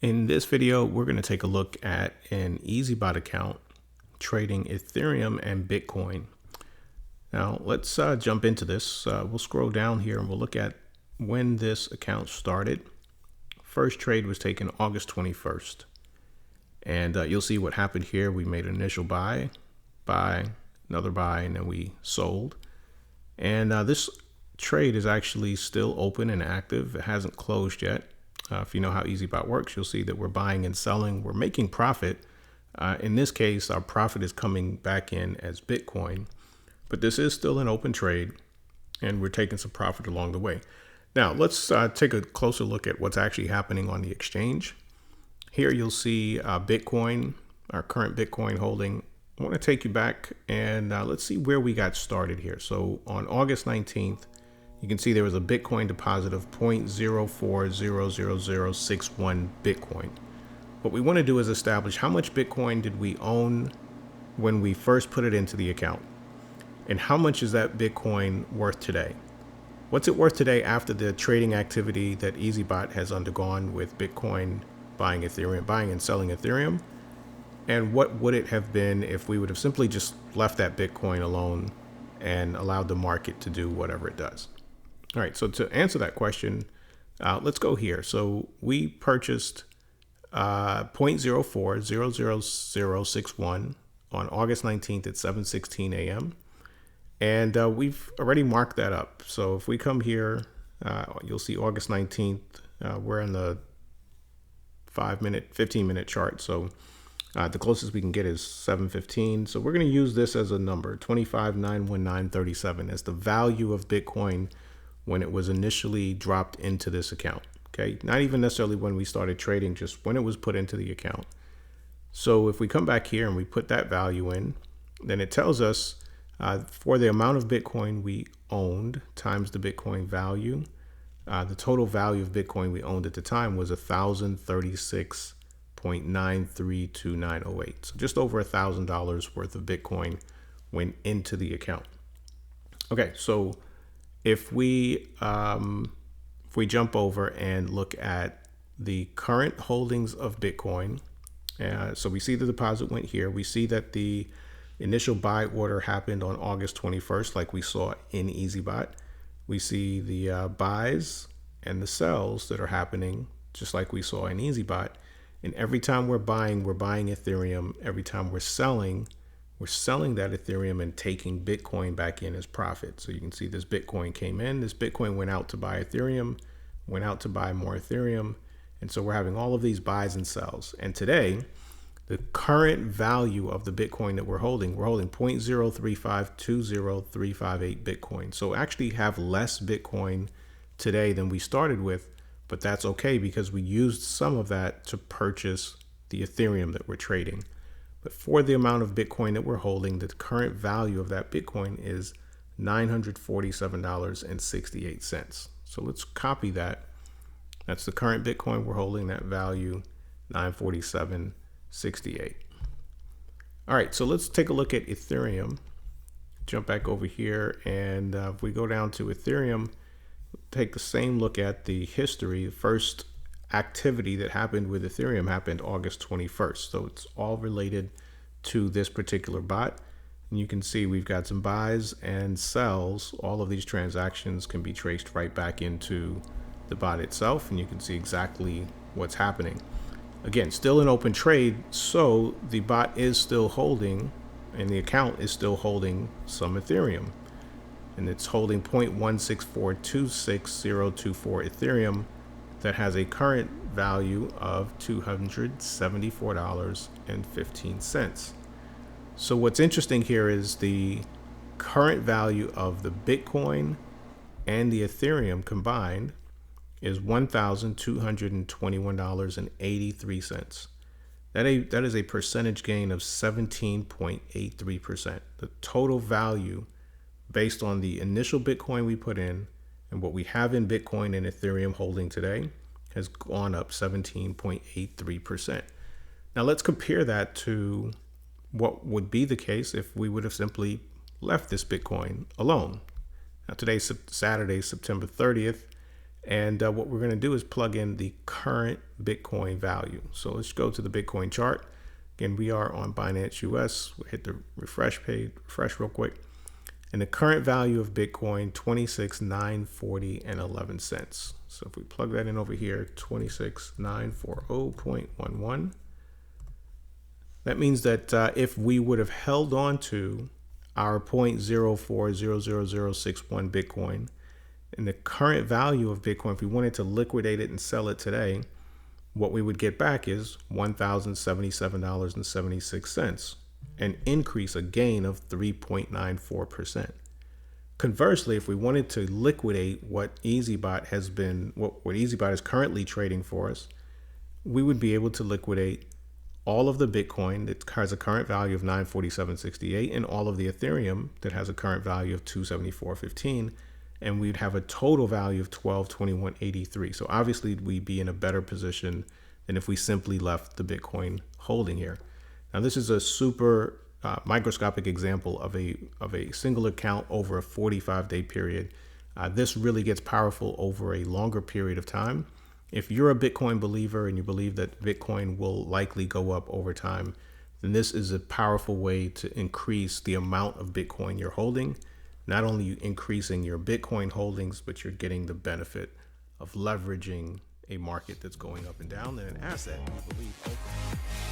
In this video, we're going to take a look at an EazyBot account trading Ethereum and Bitcoin. Now, let's jump into this. We'll scroll down here and we'll look at when this account started. First trade was taken August 21st. And you'll see what happened here. We made an initial buy, another buy, and then we sold. And this trade is actually still open and active. It hasn't closed yet. If you know how EazyBot works, you'll see that we're buying and selling. We're making profit. In this case, our profit is coming back in as Bitcoin, but this is still an open trade and we're taking some profit along the way. Now, let's take a closer look at what's actually happening on the exchange. Here you'll see Bitcoin, our current Bitcoin holding. I want to take you back and let's see where we got started here. So on August 19th, you can see there was a Bitcoin deposit of 0.0400061 Bitcoin. What we want to do is establish how much Bitcoin did we own when we first put it into the account, and how much is that Bitcoin worth today? What's it worth today after the trading activity that EazyBot has undergone with Bitcoin buying Ethereum, buying and selling Ethereum? And what would it have been if we would have simply just left that Bitcoin alone and allowed the market to do whatever it does? All right, so to answer that question, let's go here. So we purchased 0.0400061 on August 19th at 7:16 a.m. And we've already marked that up. So if we come here, you'll see August 19th, we're in the 15-minute chart. So the closest we can get is 7:15. So we're going to use this as a number, 25,919.37, as the value of Bitcoin when it was initially dropped into this account. Okay, not even necessarily when we started trading, just when it was put into the account. So if we come back here and we put that value in, then it tells us for the amount of Bitcoin we owned times the Bitcoin value, the total value of Bitcoin we owned at the time was 1,036.932908. So just over $1,000 worth of Bitcoin went into the account. Okay, so if we jump over and look at the current holdings of Bitcoin, so we see the deposit went here. We see that the initial buy order happened on August 21st, like we saw in EazyBot. We see the buys and the sells that are happening, just like we saw in EazyBot. And every time we're buying Ethereum. Every time we're selling that Ethereum and taking Bitcoin back in as profit. So you can see this Bitcoin came in, this Bitcoin went out to buy Ethereum, went out to buy more Ethereum. And so we're having all of these buys and sells. And today, the current value of the Bitcoin that we're holding 0.03520,358 Bitcoin. So actually have less Bitcoin today than we started with, but that's okay because we used some of that to purchase the Ethereum that we're trading. But for the amount of Bitcoin that we're holding, the current value of that Bitcoin is $947.68. So let's copy that. That's the current Bitcoin we're holding, that value, $947.68. All right, so let's take a look at Ethereum. Jump back over here, and if we go down to Ethereum, take the same look at the history. The first activity that happened with Ethereum happened August 21st. So it's all related to this particular bot. And you can see we've got some buys and sells. All of these transactions can be traced right back into the bot itself, and you can see exactly what's happening. Again, still an open trade, so the bot is still holding, and the account is still holding some Ethereum. And it's holding 0.16426,024 Ethereum that has a current value of $274.15. So what's interesting here is the current value of the Bitcoin and the Ethereum combined is $1,221.83. That is a percentage gain of 17.83%. The total value based on the initial Bitcoin we put in and what we have in Bitcoin and Ethereum holding today has gone up 17.83%. Now let's compare that to what would be the case if we would have simply left this Bitcoin alone. Now today's Saturday, September 30th, And what we're going to do is plug in the current Bitcoin value. So let's go to the Bitcoin chart. Again, we are on Binance US. We'll hit the refresh page, refresh real quick. And the current value of Bitcoin, 26,940 and 11 cents. So if we plug that in over here, 26,940.11. That means that if we would have held on to our 0.04000061 Bitcoin, and the current value of Bitcoin, if we wanted to liquidate it and sell it today, what we would get back is $1,077.76, an increase, a gain of 3.94%. Conversely, if we wanted to liquidate what EazyBot has been, what EazyBot is currently trading for us, we would be able to liquidate all of the Bitcoin that has a current value of 947.68 and all of the Ethereum that has a current value of 274.15, and we'd have a total value of 1221.83. So obviously we'd be in a better position than if we simply left the Bitcoin holding here. Now this is a super microscopic example of a single account over a 45-day period. This really gets powerful over a longer period of time. If you're a Bitcoin believer and you believe that Bitcoin will likely go up over time, then this is a powerful way to increase the amount of Bitcoin you're holding. Not only are you increasing your Bitcoin holdings, but you're getting the benefit of leveraging a market that's going up and down and an asset you believe ultimately